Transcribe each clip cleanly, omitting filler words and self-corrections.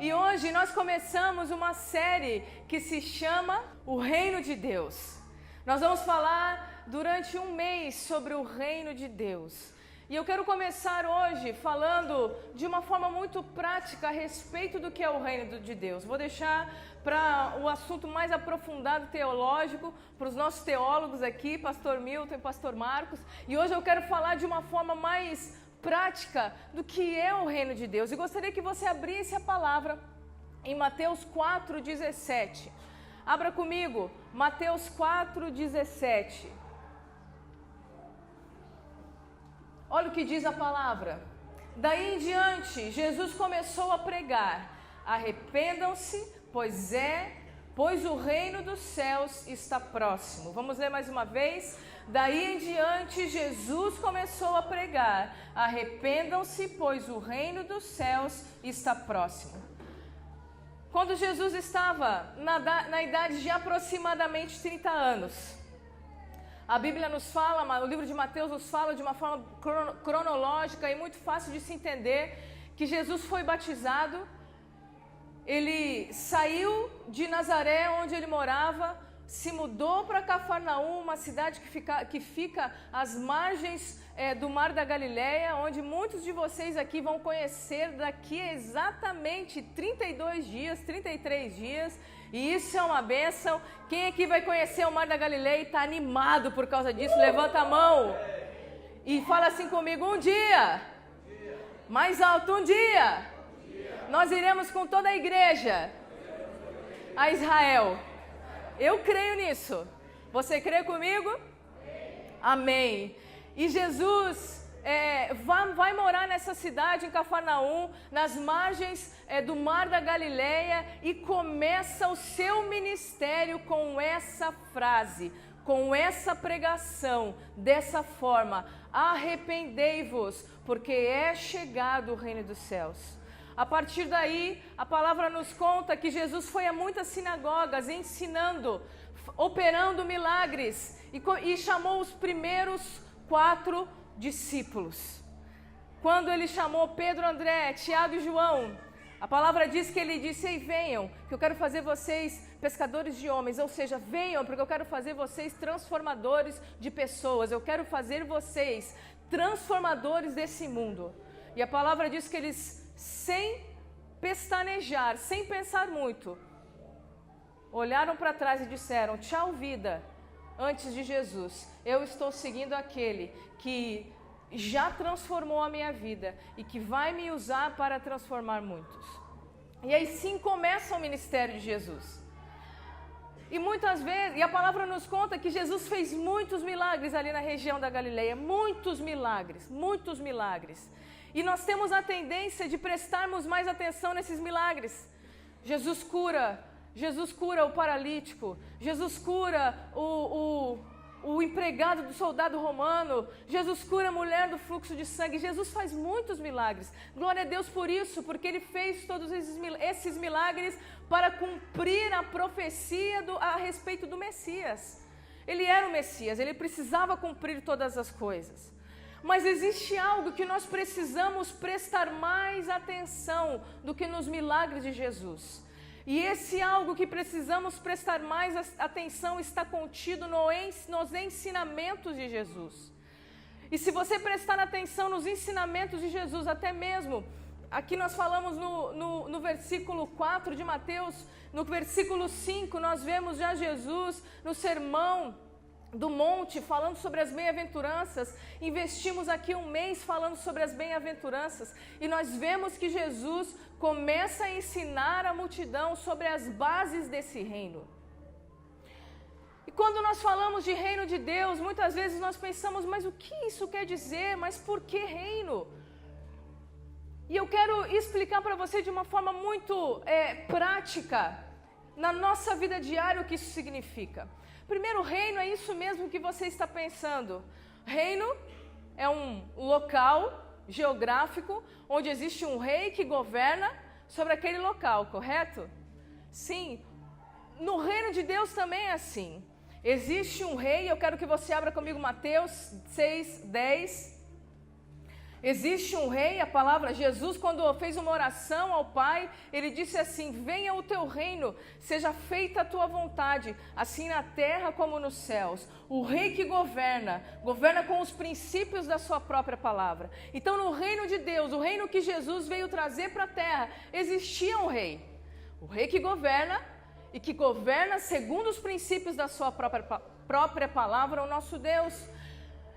E hoje nós começamos uma série que se chama O Reino de Deus. Nós vamos falar durante um mês sobre o Reino de Deus. E eu quero começar hoje falando de uma forma muito prática a respeito do que é o Reino de Deus. Vou deixar para o assunto mais aprofundado teológico, para os nossos teólogos aqui, Pastor Milton e Pastor Marcos. E hoje eu quero falar de uma forma mais prática do que é o Reino de Deus. E gostaria que você abrisse a palavra em Mateus 4,17. Abra comigo, Mateus 4,17. Olha o que diz a palavra. Daí em diante, Jesus começou a pregar: arrependam-se, pois o reino dos céus está próximo. Vamos ler mais uma vez? Daí em diante, Jesus começou a pregar: arrependam-se, pois o reino dos céus está próximo. Quando Jesus estava na idade de aproximadamente 30 anos, a Bíblia nos fala, o livro de Mateus nos fala de uma forma cronológica e muito fácil de se entender, que Jesus foi batizado. Ele saiu de Nazaré, onde ele morava, se mudou para Cafarnaum, uma cidade que fica às margens do Mar da Galileia, onde muitos de vocês aqui vão conhecer daqui a exatamente 32 dias, 33 dias, e isso é uma bênção. Quem aqui vai conhecer o Mar da Galileia e está animado por causa disso? Levanta a mão e fala assim comigo: um dia, mais alto, um dia, nós iremos com toda a igreja a Israel. Eu creio nisso. Você crê comigo? Amém. E Jesus vai morar nessa cidade, em Cafarnaum, nas margens do Mar da Galileia, e começa o seu ministério com essa frase, com essa pregação, dessa forma: arrependei-vos, porque é chegado o reino dos céus. A partir daí, a palavra nos conta que Jesus foi a muitas sinagogas ensinando, operando milagres, e chamou os primeiros 4 discípulos. Quando ele chamou Pedro, André, Tiago e João, a palavra diz que ele disse: ei, venham, que eu quero fazer vocês pescadores de homens. Ou seja, venham, porque eu quero fazer vocês transformadores de pessoas, eu quero fazer vocês transformadores desse mundo. E a palavra diz que eles, sem pestanejar, sem pensar muito, olharam para trás e disseram: tchau, vida, antes de Jesus. Eu estou seguindo aquele que já transformou a minha vida e que vai me usar para transformar muitos. E aí sim começa o ministério de Jesus. E muitas vezes, e a palavra nos conta que Jesus fez muitos milagres ali na região da Galileia, muitos milagres, muitos milagres. E nós temos a tendência de prestarmos mais atenção nesses milagres. Jesus cura o paralítico, Jesus cura o empregado do soldado romano, Jesus cura a mulher do fluxo de sangue. Jesus faz muitos milagres. Glória a Deus por isso, porque Ele fez todos esses milagres para cumprir a profecia a respeito do Messias. Ele era o Messias, Ele precisava cumprir todas as coisas. Mas existe algo que nós precisamos prestar mais atenção do que nos milagres de Jesus. E esse algo que precisamos prestar mais atenção está contido nos ensinamentos de Jesus. E se você prestar atenção nos ensinamentos de Jesus, até mesmo, aqui nós falamos no versículo 4 de Mateus, no versículo 5, nós vemos já Jesus no sermão do monte, falando sobre as bem-aventuranças. Investimos aqui um mês falando sobre as bem-aventuranças, e nós vemos que Jesus começa a ensinar a multidão sobre as bases desse reino. E quando nós falamos de reino de Deus, muitas vezes nós pensamos: mas o que isso quer dizer? Mas por que reino? E eu quero explicar para você de uma forma muito prática, na nossa vida diária, o que isso significa. Primeiro, reino é isso mesmo que você está pensando. Reino é um local geográfico onde existe um rei que governa sobre aquele local, correto? Sim. No reino de Deus também é assim. Existe um rei, eu quero que você abra comigo Mateus 6:10. Existe um rei, a palavra Jesus, quando fez uma oração ao Pai, ele disse assim: venha o teu reino, seja feita a tua vontade, assim na terra como nos céus. O rei que governa com os princípios da sua própria palavra. Então no reino de Deus, o reino que Jesus veio trazer para a terra, existia um rei. O rei que governa e que governa segundo os princípios da sua própria palavra, o nosso Deus.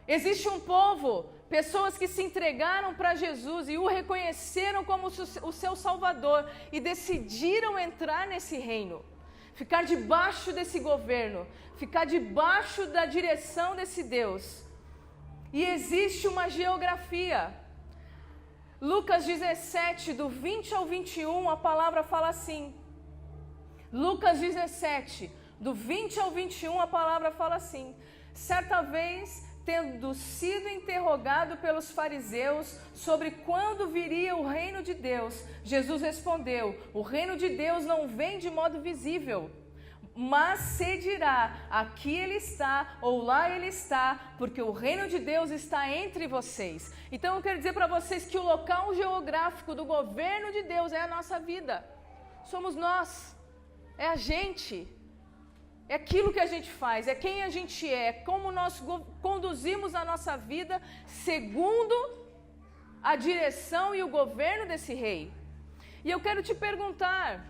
Existe um povo, pessoas que se entregaram para Jesus e o reconheceram como o seu Salvador e decidiram entrar nesse reino, ficar debaixo desse governo, ficar debaixo da direção desse Deus. E existe uma geografia. Lucas 17, do 20 ao 21, a palavra fala assim. Lucas 17, do 20 ao 21, a palavra fala assim: certa vez, tendo sido interrogado pelos fariseus sobre quando viria o reino de Deus, Jesus respondeu: o reino de Deus não vem de modo visível, mas se dirá, aqui ele está ou lá ele está, porque o reino de Deus está entre vocês. Então eu quero dizer para vocês que o local geográfico do governo de Deus é a nossa vida. Somos nós, é a gente. É aquilo que a gente faz, é quem a gente é como nós conduzimos a nossa vida segundo a direção e o governo desse rei. E eu quero te perguntar,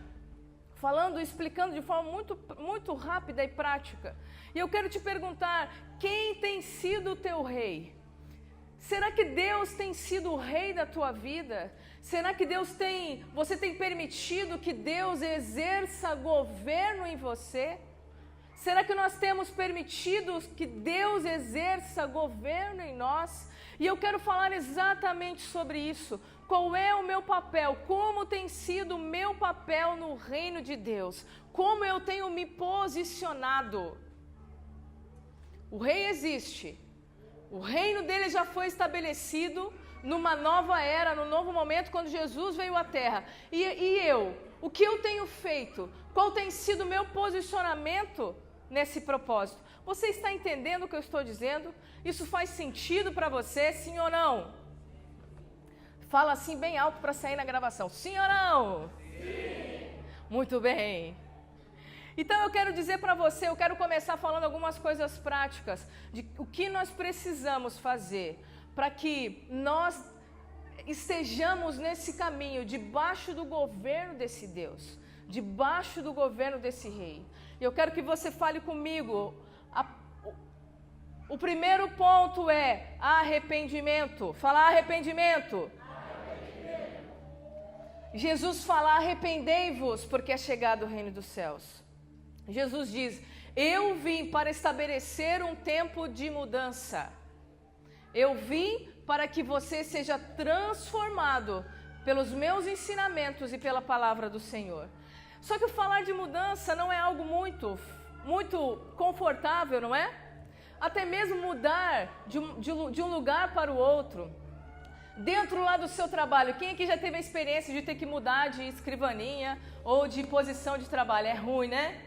explicando de forma muito rápida e prática, e eu quero te perguntar, quem tem sido o teu rei? Será que Deus tem sido o rei da tua vida? Será que você tem permitido que Deus exerça governo em você? Será que nós temos permitido que Deus exerça governo em nós? E eu quero falar exatamente sobre isso. Qual é o meu papel? Como tem sido o meu papel no reino de Deus? Como eu tenho me posicionado? O rei existe. O reino dele já foi estabelecido numa nova era, num novo momento, quando Jesus veio à terra. E eu? O que eu tenho feito? Qual tem sido o meu posicionamento nesse propósito? Você está entendendo o que eu estou dizendo? Isso faz sentido para você, sim ou não? Fala assim bem alto para sair na gravação. Sim ou não? Sim. Muito bem. Então eu quero dizer para você, eu quero começar falando algumas coisas práticas de o que nós precisamos fazer para que nós estejamos nesse caminho, debaixo do governo desse Deus, debaixo do governo desse rei. E eu quero que você fale comigo. O primeiro ponto é arrependimento. Fala arrependimento. Jesus fala: arrependei-vos, porque é chegado o reino dos céus. Jesus diz: eu vim para estabelecer um tempo de mudança. Eu vim para que você seja transformado pelos meus ensinamentos e pela palavra do Senhor. Só que falar de mudança não é algo muito confortável, não é? Até mesmo mudar de um lugar para o outro. Dentro lá do seu trabalho, quem aqui já teve a experiência de ter que mudar de escrivaninha ou de posição de trabalho? É ruim, né?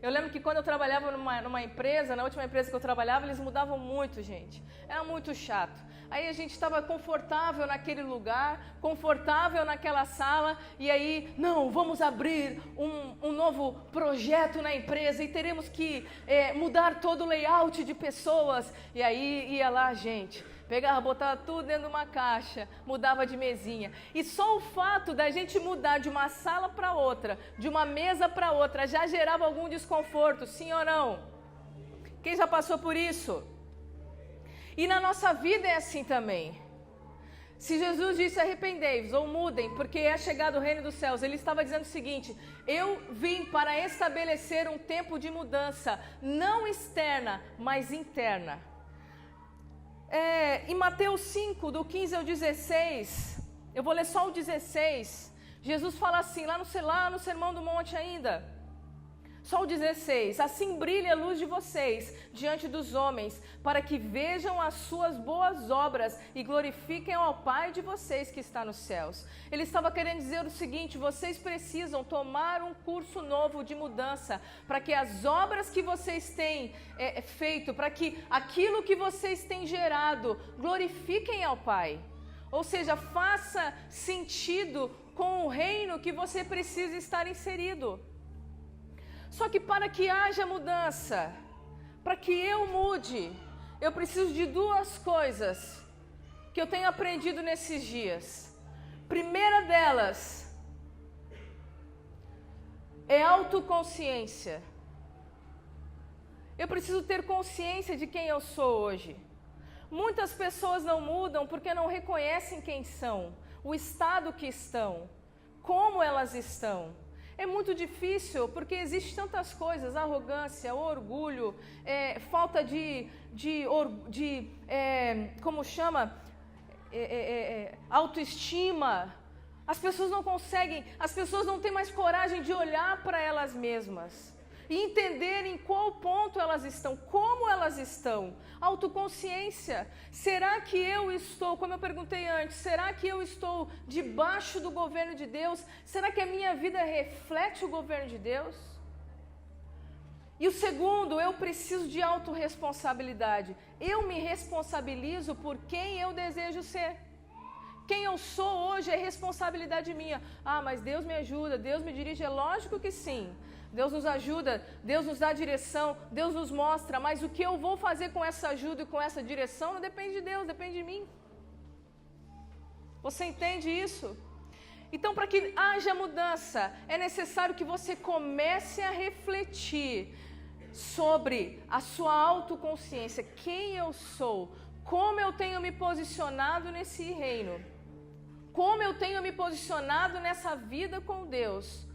Eu lembro que quando eu trabalhava numa empresa, na última empresa que eu trabalhava, eles mudavam muito, gente. Era muito chato. Aí a gente estava confortável naquele lugar, confortável naquela sala, e aí, não, vamos abrir um novo projeto na empresa e teremos que mudar todo o layout de pessoas. E aí ia lá a gente, pegava, botava tudo dentro de uma caixa, mudava de mesinha. E só o fato da gente mudar de uma sala para outra, de uma mesa para outra, já gerava algum desconforto, sim ou não? Quem já passou por isso? E na nossa vida é assim também. Se Jesus disse arrependei-vos ou mudem, porque é chegado o reino dos céus, ele estava dizendo o seguinte: eu vim para estabelecer um tempo de mudança, não externa, mas interna. Em Mateus 5, do 15 ao 16, eu vou ler só o 16, Jesus fala assim, lá no Sermão do Monte ainda. Só o 16, assim brilhe a luz de vocês diante dos homens, para que vejam as suas boas obras e glorifiquem ao Pai de vocês que está nos céus. Ele estava querendo dizer o seguinte: vocês precisam tomar um curso novo de mudança, para que as obras que vocês têm feito, para que aquilo que vocês têm gerado, glorifiquem ao Pai. Ou seja, faça sentido com o reino que você precisa estar inserido. Só que para que haja mudança, para que eu mude, eu preciso de duas coisas que eu tenho aprendido nesses dias. Primeira delas é autoconsciência. Eu preciso ter consciência de quem eu sou hoje. Muitas pessoas não mudam porque não reconhecem quem são, o estado que estão, como elas estão. É muito difícil porque existem tantas coisas, arrogância, orgulho, falta como chama? Autoestima. As pessoas não conseguem, as pessoas não têm mais coragem de olhar para elas mesmas e entender em qual ponto elas estão, como elas estão. Autoconsciência. Será que eu estou, como eu perguntei antes, será que eu estou debaixo do governo de Deus? Será que a minha vida reflete o governo de Deus? E o segundo, eu preciso de autorresponsabilidade. Eu me responsabilizo por quem eu desejo ser. Quem eu sou hoje é responsabilidade minha. Ah, mas Deus me ajuda, Deus me dirige. É lógico que sim. Deus nos ajuda, Deus nos dá direção, Deus nos mostra. Mas o que eu vou fazer com essa ajuda e com essa direção não depende de Deus, depende de mim. Você entende isso? Então, para que haja mudança, é necessário que você comece a refletir sobre a sua autoconsciência. Quem eu sou? Como eu tenho me posicionado nesse reino? Como eu tenho me posicionado nessa vida com Deus?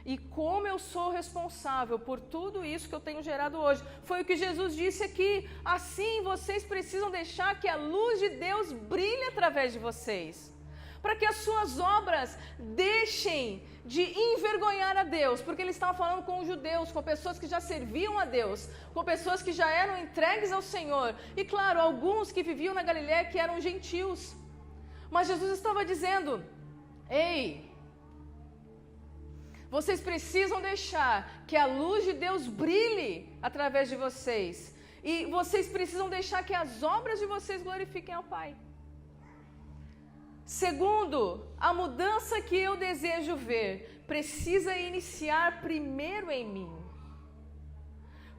E como eu sou responsável por tudo isso que eu tenho gerado hoje. Foi o que Jesus disse aqui. Assim vocês precisam deixar que a luz de Deus brilhe através de vocês. Para que as suas obras deixem de envergonhar a Deus. Porque ele estava falando com os judeus, com pessoas que já serviam a Deus, com pessoas que já eram entregues ao Senhor. E claro, alguns que viviam na Galileia que eram gentios. Mas Jesus estava dizendo: ei, vocês precisam deixar que a luz de Deus brilhe através de vocês. E vocês precisam deixar que as obras de vocês glorifiquem ao Pai. Segundo, a mudança que eu desejo ver precisa iniciar primeiro em mim.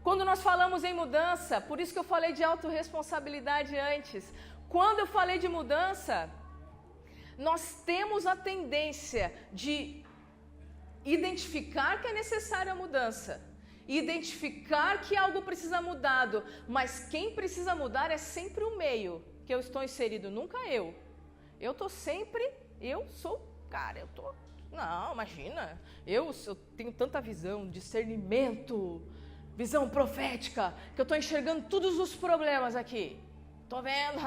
Quando nós falamos em mudança, por isso que eu falei de autorresponsabilidade antes. Quando eu falei de mudança, nós temos a tendência de identificar que é necessária a mudança, identificar que algo precisa mudado, mas quem precisa mudar é sempre o meio que eu estou inserido, nunca eu. Eu estou sempre, eu sou, cara, eu estou, não, imagina, eu tenho tanta visão, discernimento, visão profética, que eu estou enxergando todos os problemas aqui. Estou vendo,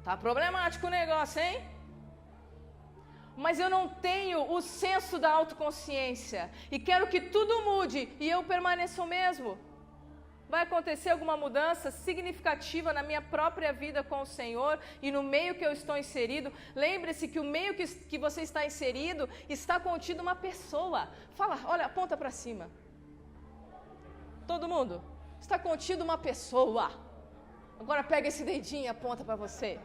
tá problemático o negócio, hein? Mas eu não tenho o senso da autoconsciência e quero que tudo mude e eu permaneça o mesmo. Vai acontecer alguma mudança significativa na minha própria vida com o Senhor e no meio que eu estou inserido. Lembre-se que o meio que você está inserido está contido uma pessoa. Fala, olha, aponta para cima. Todo mundo, está contido uma pessoa. Agora pega esse dedinho e aponta para você.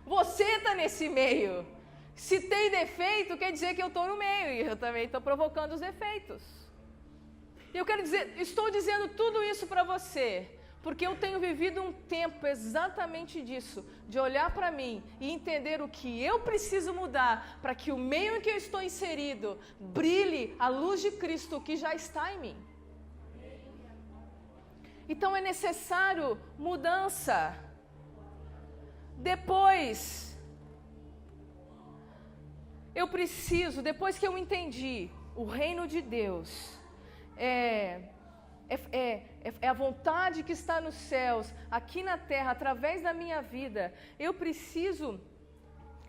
Você está nesse meio. Se tem defeito, quer dizer que eu estou no meio e eu também estou provocando os defeitos. Eu quero dizer, estou dizendo tudo isso para você, porque eu tenho vivido um tempo exatamente disso, de olhar para mim e entender o que eu preciso mudar para que o meio em que eu estou inserido brilhe a luz de Cristo que já está em mim. Então é necessário mudança. Depois, eu preciso, depois que eu entendi o reino de Deus, é a vontade que está nos céus, aqui na terra, através da minha vida, eu preciso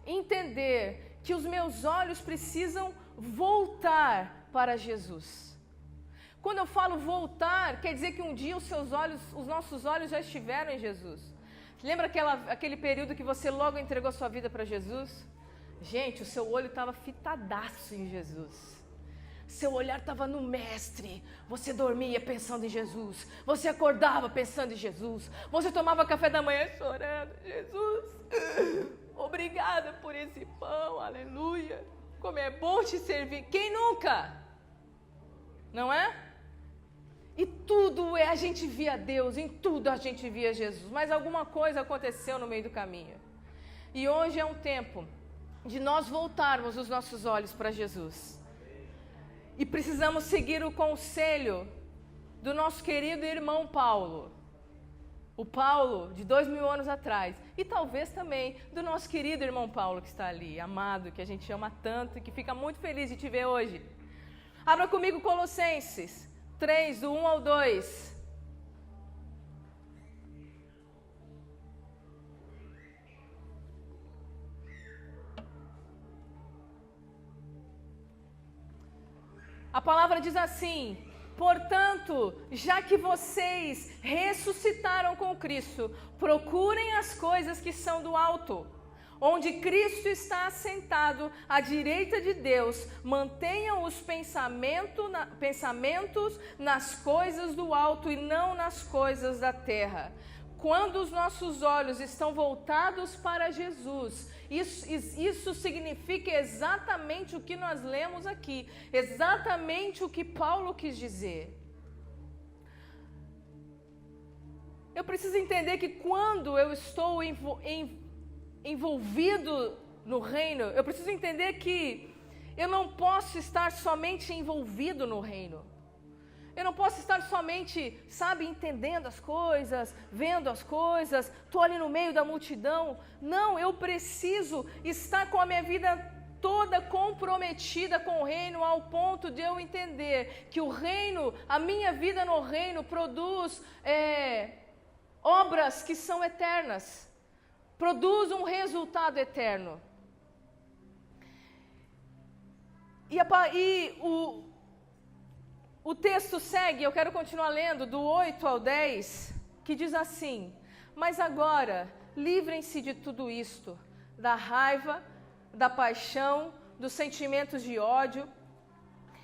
entender que os meus olhos precisam voltar para Jesus. Quando eu falo voltar, quer dizer que um dia os nossos olhos já estiveram em Jesus. Lembra aquele período que você logo entregou sua vida para Jesus? Gente, o seu olho estava fitadaço em Jesus. seu olhar estava no Mestre. Você dormia pensando em Jesus. Você acordava pensando em Jesus. Você tomava café da manhã chorando. Jesus, obrigada por esse pão, aleluia. Como é bom te servir. Quem nunca? Não é? E tudo a gente via Deus, em tudo a gente via Jesus. Mas alguma coisa aconteceu no meio do caminho. E hoje é um tempo de nós voltarmos os nossos olhos para Jesus. E precisamos seguir o conselho do nosso querido irmão Paulo. O Paulo de 2000 anos atrás. E talvez também do nosso querido irmão Paulo que está ali, amado, que a gente ama tanto e que fica muito feliz de te ver hoje. Abra comigo Colossenses 3, do 1 ao 2. A palavra diz assim: portanto, já que vocês ressuscitaram com Cristo, procurem as coisas que são do alto, onde Cristo está assentado à direita de Deus. Mantenham os pensamentos nas coisas do alto e não nas coisas da terra. Quando os nossos olhos estão voltados para Jesus, isso significa exatamente o que nós lemos aqui, exatamente o que Paulo quis dizer. Eu preciso entender que quando eu estou envolvido no reino, eu preciso entender que eu não posso estar somente envolvido no reino. Eu não posso estar somente, entendendo as coisas, vendo as coisas, estou ali no meio da multidão. Não, eu preciso estar com a minha vida toda comprometida com o reino, ao ponto de eu entender que o reino, a minha vida no reino produz obras que são eternas, produz um resultado eterno. O texto segue, eu quero continuar lendo, do 8 ao 10, que diz assim: mas agora, livrem-se de tudo isto, da raiva, da paixão, dos sentimentos de ódio,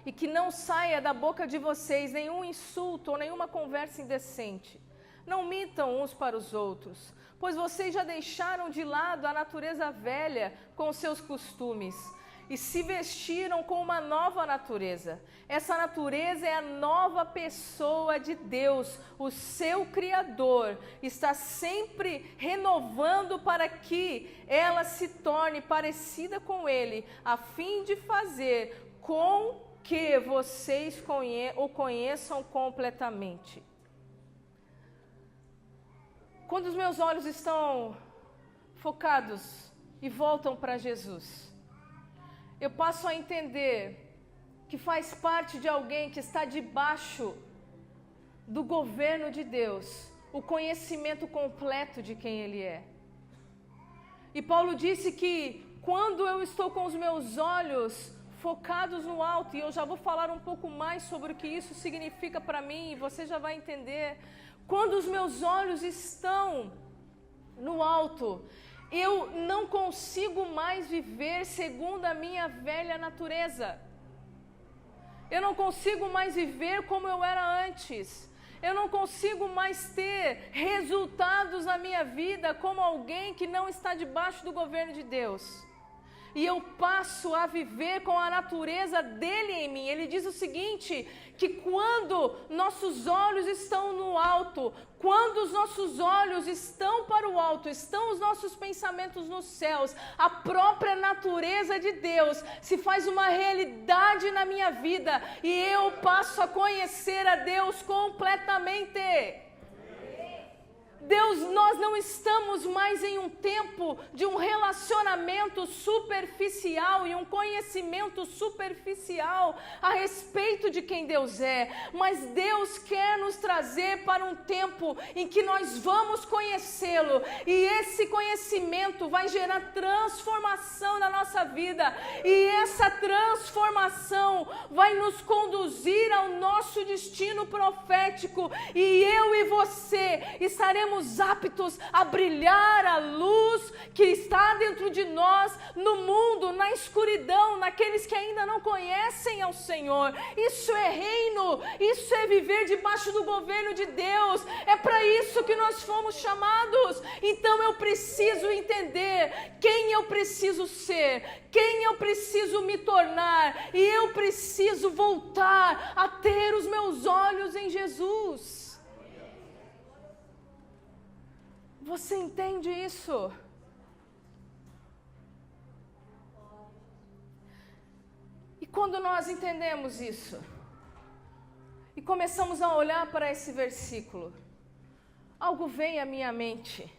e que não saia da boca de vocês nenhum insulto ou nenhuma conversa indecente. Não mintam uns para os outros, pois vocês já deixaram de lado a natureza velha com os seus costumes, e se vestiram com uma nova natureza. Essa natureza é a nova pessoa de Deus, o seu Criador. Está sempre renovando para que ela se torne parecida com Ele, a fim de fazer com que vocês o conheçam completamente. Quando os meus olhos estão focados e voltam para Jesus, eu passo a entender que faz parte de alguém que está debaixo do governo de Deus, o conhecimento completo de quem Ele é. E Paulo disse que quando eu estou com os meus olhos focados no alto, e eu já vou falar um pouco mais sobre o que isso significa para mim, e você já vai entender, quando os meus olhos estão no alto, eu não consigo mais viver segundo a minha velha natureza. Eu não consigo mais viver como eu era antes. Eu não consigo mais ter resultados na minha vida como alguém que não está debaixo do governo de Deus. E eu passo a viver com a natureza dele em mim. Ele diz o seguinte, que quando nossos olhos estão no alto, quando os nossos olhos estão para o alto, estão os nossos pensamentos nos céus, a própria natureza de Deus se faz uma realidade na minha vida e eu passo a conhecer a Deus completamente. Deus, nós não estamos mais em um tempo de um relacionamento superficial e um conhecimento superficial a respeito de quem Deus é, mas Deus quer nos trazer para um tempo em que nós vamos conhecê-lo e esse conhecimento vai gerar transformação na nossa vida e essa transformação vai nos conduzir ao nosso destino profético e eu e você estaremos seremos aptos a brilhar a luz que está dentro de nós, no mundo, na escuridão, naqueles que ainda não conhecem ao Senhor. Isso é reino, isso é viver debaixo do governo de Deus. É para isso que nós fomos chamados. Então eu preciso entender quem eu preciso ser, quem eu preciso me tornar, e eu preciso voltar a ter os meus olhos em Jesus. Você entende isso? E quando nós entendemos isso, e começamos a olhar para esse versículo, algo vem à minha mente.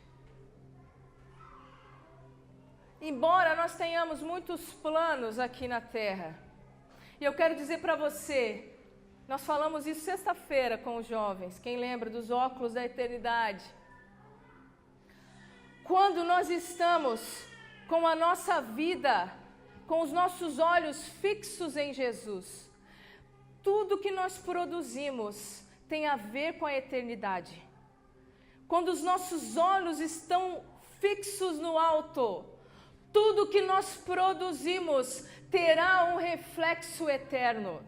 Embora nós tenhamos muitos planos aqui na terra, e eu quero dizer para você, nós falamos isso sexta-feira com os jovens, quem lembra dos óculos da eternidade? Quando nós estamos com a nossa vida, com os nossos olhos fixos em Jesus, tudo que nós produzimos tem a ver com a eternidade. Quando os nossos olhos estão fixos no alto, tudo que nós produzimos terá um reflexo eterno.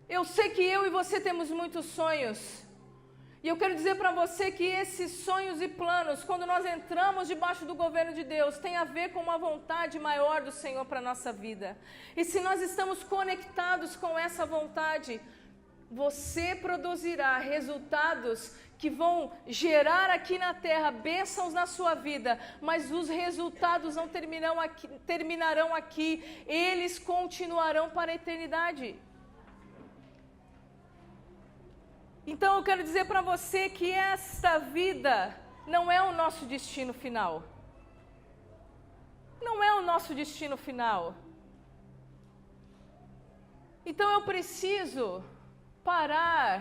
Eu sei que eu e você temos muitos sonhos. E eu quero dizer para você que esses sonhos e planos, quando nós entramos debaixo do governo de Deus, tem a ver com uma vontade maior do Senhor para a nossa vida. E se nós estamos conectados com essa vontade, você produzirá resultados que vão gerar aqui na terra bênçãos na sua vida, mas os resultados não terminarão aqui, eles continuarão para a eternidade. Então eu quero dizer para você que esta vida não é o nosso destino final. Não é o nosso destino final. Então eu preciso parar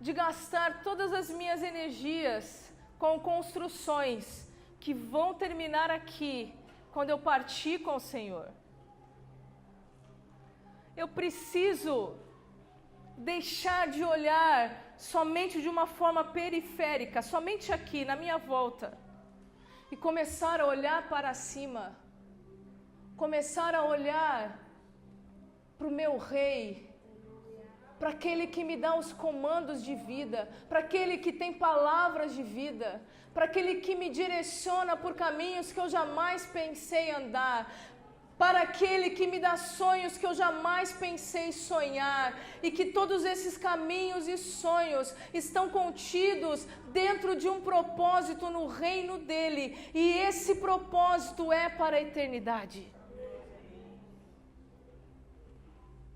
de gastar todas as minhas energias com construções que vão terminar aqui, quando eu partir com o Senhor. Eu preciso deixar de olhar somente de uma forma periférica, somente aqui, na minha volta, e começar a olhar para cima, começar a olhar para o meu Rei, para aquele que me dá os comandos de vida, para aquele que tem palavras de vida, para aquele que me direciona por caminhos que eu jamais pensei andar, para aquele que me dá sonhos que eu jamais pensei sonhar, e que todos esses caminhos e sonhos estão contidos dentro de um propósito no reino dele, e esse propósito é para a eternidade.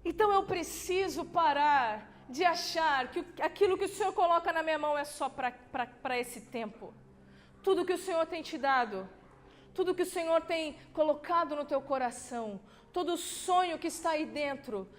Então eu preciso parar de achar que aquilo que o Senhor coloca na minha mão é só para esse tempo. Tudo que o Senhor tem te dado, tudo que o Senhor tem colocado no teu coração, todo sonho que está aí dentro,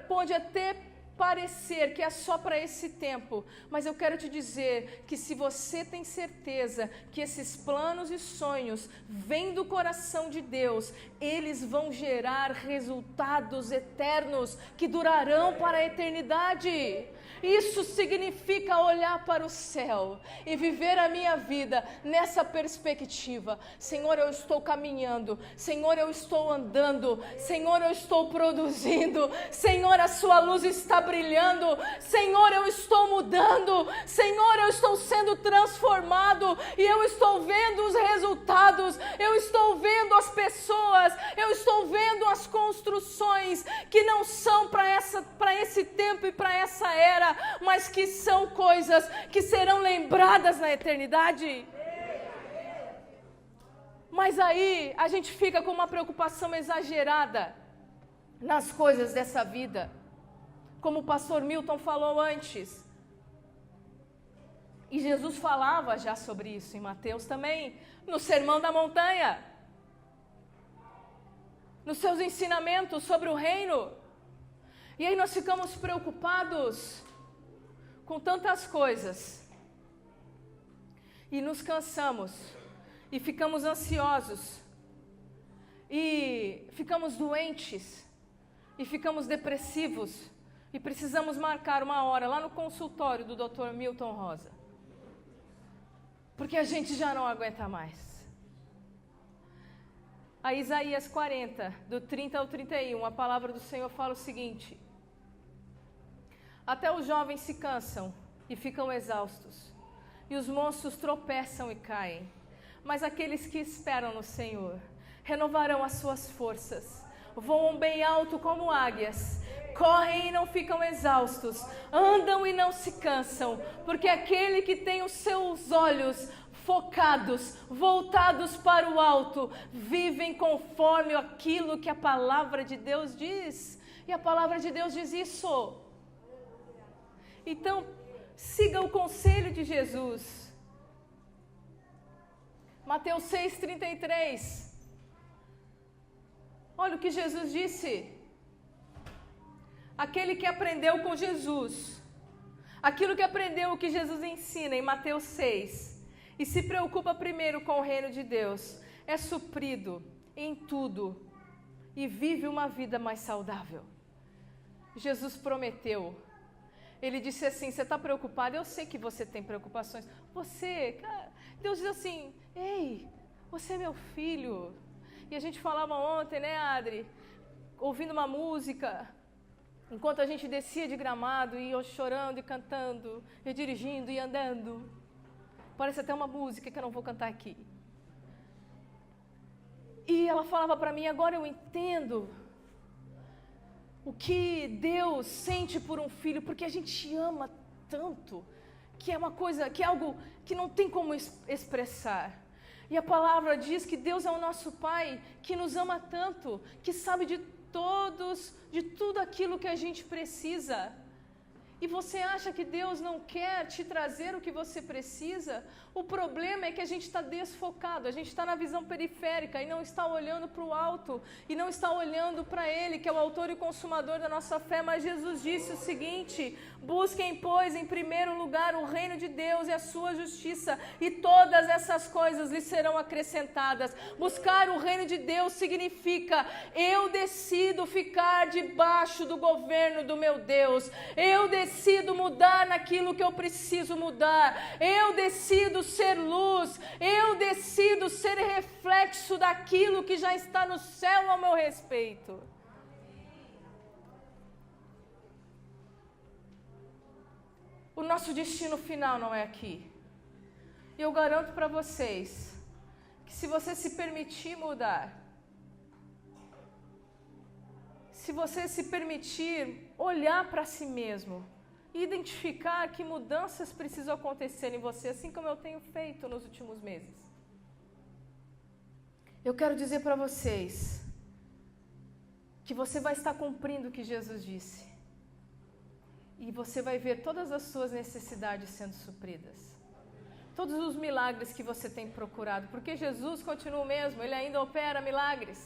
pode até parecer que é só para esse tempo, mas eu quero te dizer que se você tem certeza que esses planos e sonhos vêm do coração de Deus, eles vão gerar resultados eternos que durarão para a eternidade. Isso significa olhar para o céu e viver a minha vida nessa perspectiva. Senhor, eu estou caminhando. Senhor, eu estou andando. Senhor, eu estou produzindo. Senhor, a sua luz está brilhando. Senhor, eu estou mudando. Senhor, eu estou sendo transformado e eu estou vendo os resultados. Eu estou vendo as pessoas. Eu estou vendo as construções que não são para esse tempo e para essa era, mas que são coisas que serão lembradas na eternidade. Mas aí a gente fica com uma preocupação exagerada nas coisas dessa vida, como o pastor Milton falou antes. E Jesus falava já sobre isso em Mateus também, no Sermão da Montanha, nos seus ensinamentos sobre o reino. E aí nós ficamos preocupados com tantas coisas, e nos cansamos, e ficamos ansiosos, e ficamos doentes, e ficamos depressivos, e precisamos marcar uma hora lá no consultório do Dr. Milton Rosa. porque a gente já não aguenta mais. A Isaías 40, do 30 ao 31, a palavra do Senhor fala o seguinte: até os jovens se cansam e ficam exaustos, e os monstros tropeçam e caem, mas aqueles que esperam no Senhor renovarão as suas forças, voam bem alto como águias, correm e não ficam exaustos, andam e não se cansam, porque aquele que tem os seus olhos focados, voltados para o alto, vivem conforme aquilo que a palavra de Deus diz. E a palavra de Deus diz isso. Então, siga o conselho de Jesus. Mateus 6,33. Olha o que Jesus disse. Aquele que aprendeu com Jesus, aquilo que aprendeu, o que Jesus ensina em Mateus 6, e se preocupa primeiro com o reino de Deus, é suprido em tudo e vive uma vida mais saudável. Jesus prometeu. Ele disse assim: você está preocupado? Eu sei que você tem preocupações. Deus diz assim: ei, você é meu filho. E a gente falava ontem, né, Adri? Ouvindo uma música, enquanto a gente descia de Gramado, e eu chorando e cantando, e dirigindo e andando. Parece até uma música que eu não vou cantar aqui. E ela falava para mim: agora eu entendo o que Deus sente por um filho, porque a gente ama tanto, que é uma coisa, que é algo que não tem como expressar. E a palavra diz que Deus é o nosso Pai, que nos ama tanto, que sabe de tudo aquilo que a gente precisa. E você acha que Deus não quer te trazer o que você precisa? O problema é que a gente está desfocado, a gente está na visão periférica e não está olhando para o alto, e não está olhando para Ele, que é o autor e consumador da nossa fé. Mas Jesus disse o seguinte: busquem, pois, em primeiro lugar o reino de Deus e a sua justiça, e todas essas coisas lhes serão acrescentadas. Buscar o reino de Deus significa: eu decido ficar debaixo do governo do meu Deus, eu decido mudar naquilo que eu preciso mudar, eu decido ser luz, eu decido ser reflexo daquilo que já está no céu ao meu respeito. O nosso destino final não é aqui. E eu garanto para vocês que se você se permitir mudar, se você se permitir olhar para si mesmo, identificar que mudanças precisam acontecer em você, assim como eu tenho feito nos últimos meses. Eu quero dizer para vocês que você vai estar cumprindo o que Jesus disse. E você vai ver todas as suas necessidades sendo supridas. Todos os milagres que você tem procurado. Porque Jesus continua o mesmo, Ele ainda opera milagres.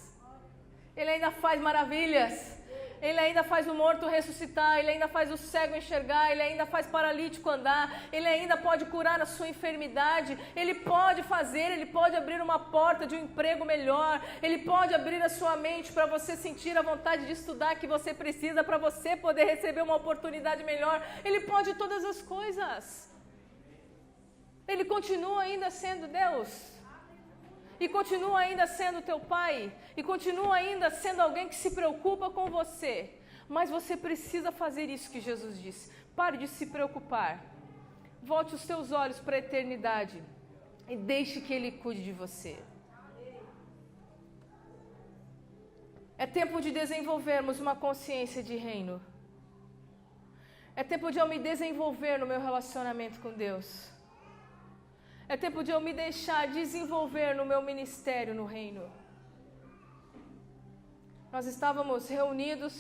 Ele ainda faz maravilhas. Ele ainda faz o morto ressuscitar, Ele ainda faz o cego enxergar, Ele ainda faz paralítico andar, Ele ainda pode curar a sua enfermidade, Ele pode fazer, Ele pode abrir uma porta de um emprego melhor, Ele pode abrir a sua mente para você sentir a vontade de estudar que você precisa, para você poder receber uma oportunidade melhor. Ele pode todas as coisas. Ele continua ainda sendo Deus. E continua ainda sendo teu pai, e continua ainda sendo alguém que se preocupa com você. Mas você precisa fazer isso que Jesus disse. Pare de se preocupar. Volte os teus olhos para a eternidade e deixe que Ele cuide de você. É tempo de desenvolvermos uma consciência de reino. É tempo de eu me desenvolver no meu relacionamento com Deus. É tempo de eu me deixar desenvolver no meu ministério no reino. Nós estávamos reunidos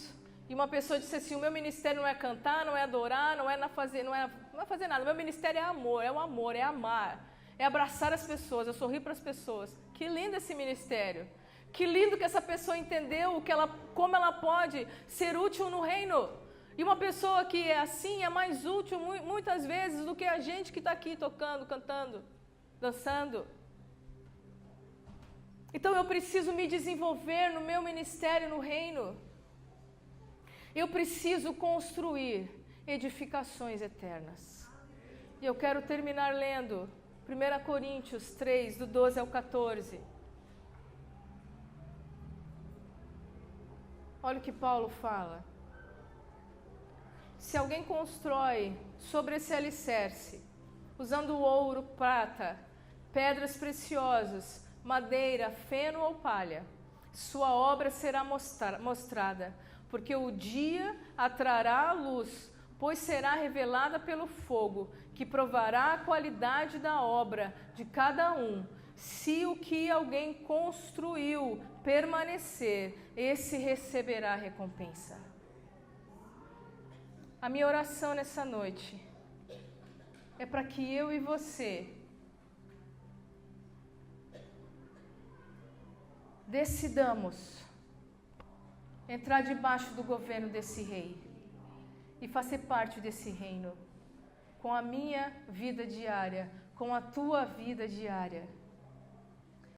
e uma pessoa disse assim: o meu ministério não é cantar, não é adorar, não é fazer nada. O meu ministério é amor, é o amor, é amar, é abraçar as pessoas, é sorrir para as pessoas. Que lindo esse ministério. Que lindo que essa pessoa entendeu como ela pode ser útil no reino. E uma pessoa que é assim é mais útil muitas vezes do que a gente que está aqui tocando, cantando, dançando. Então eu preciso me desenvolver no meu ministério no reino. Eu preciso construir edificações eternas. E eu quero terminar lendo 1 Coríntios 3, do 12 ao 14. Olha o que Paulo fala. Se alguém constrói sobre esse alicerce, usando ouro, prata, pedras preciosas, madeira, feno ou palha, sua obra será mostrada, porque o dia a trará a luz, pois será revelada pelo fogo, que provará a qualidade da obra de cada um. Se o que alguém construiu permanecer, esse receberá a recompensa. A minha oração nessa noite é para que eu e você decidamos entrar debaixo do governo desse rei e fazer parte desse reino com a minha vida diária, com a tua vida diária.